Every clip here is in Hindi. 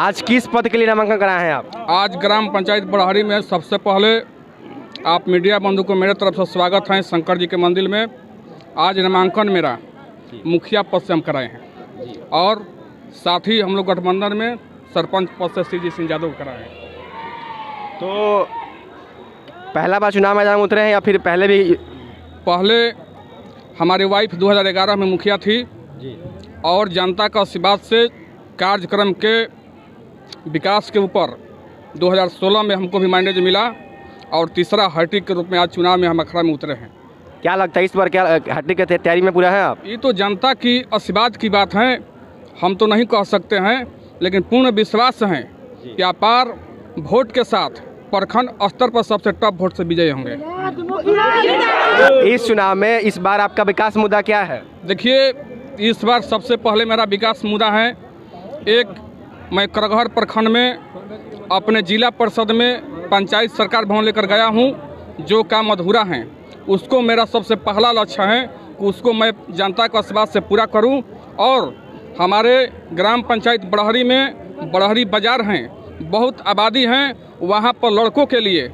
आज किस पद के लिए नामांकन कराए हैं आप? आज ग्राम पंचायत बड़हरी में सबसे पहले आप मीडिया बंधु को मेरे तरफ से स्वागत है शंकर जी के मंदिर में। आज नामांकन मेरा मुखिया पद से हम कराए हैं और साथ ही हम लोग गठबंधन में सरपंच पद से श्री सिंह यादव कराए हैं। तो पहला बार चुनाव मैदान में उतरे हैं या फिर पहले भी? पहले हमारी वाइफ 2011 में मुखिया थी और जनता का आशीर्वाद से कार्यक्रम के विकास के ऊपर 2016 में हमको भी माइलेज मिला और तीसरा हैट्रिक के रूप में आज चुनाव में हम अखड़ा में उतरे हैं। क्या लगता है इस बार क्या हैट्रिक की तैयारी में पूरा है आप? ये तो जनता की आशीर्वाद की बात है, हम तो नहीं कह सकते हैं, लेकिन पूर्ण विश्वास है कि अपार वोट के साथ प्रखंड स्तर पर सबसे टॉप वोट से विजयी होंगे। इस चुनाव में इस बार आपका विकास मुद्दा क्या है? देखिए, इस बार सबसे पहले मेरा विकास मुद्दा है, एक मैं करगहर प्रखंड में अपने जिला परिषद में पंचायत सरकार भवन लेकर गया हूं, जो काम अधूरा है उसको मेरा सबसे पहला लक्ष्य है कि उसको मैं जनता के आशीर्वाद से पूरा करूं। और हमारे ग्राम पंचायत बड़हरी में बड़हरी बाजार हैं, बहुत आबादी हैं, वहां पर लड़कों के लिए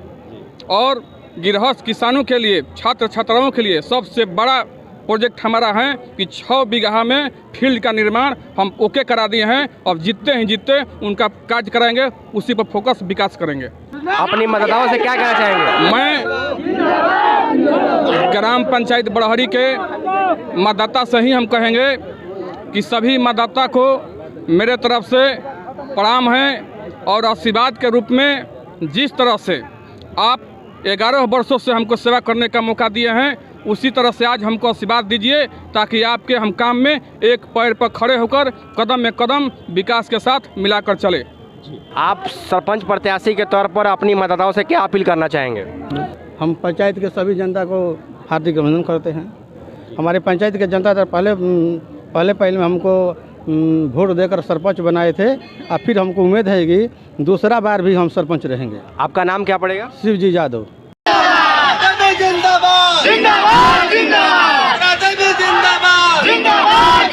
और गिरहस्थ किसानों के लिए, छात्र छात्राओं के लिए सबसे बड़ा प्रोजेक्ट हमारा है कि 6 बीघा में फील्ड का निर्माण हम ओके करा दिए हैं और जीतते उनका कार्य कराएंगे, उसी पर फोकस विकास करेंगे। अपनी मतदाताओं से क्या कहना चाहेंगे? मैं ग्राम पंचायत बड़हरी के मतदाता से ही हम कहेंगे कि सभी मतदाता को मेरे तरफ से प्रणाम है और आशीर्वाद के रूप में जिस तरह से आप 11 वर्षों से हमको सेवा करने का मौका दिए हैं, उसी तरह से आज हमको आशीर्वाद दीजिए ताकि आपके हम काम में एक पैर पर खड़े होकर कदम में कदम विकास के साथ मिलाकर चले। आप सरपंच प्रत्याशी के तौर पर अपनी मतदाताओं से क्या अपील करना चाहेंगे? हम पंचायत के सभी जनता को हार्दिक अभिनंदन करते हैं। हमारे पंचायत के जनता पहले हमको वोट देकर सरपंच बनाए थे और फिर हमको उम्मीद है कि दूसरा बार भी हम सरपंच रहेंगे। आपका नाम क्या पड़ेगा? शिवजी यादव। जिंदाबाद जिंदाबाद जिंदाबाद जिंदाबाद जिंदाबाद।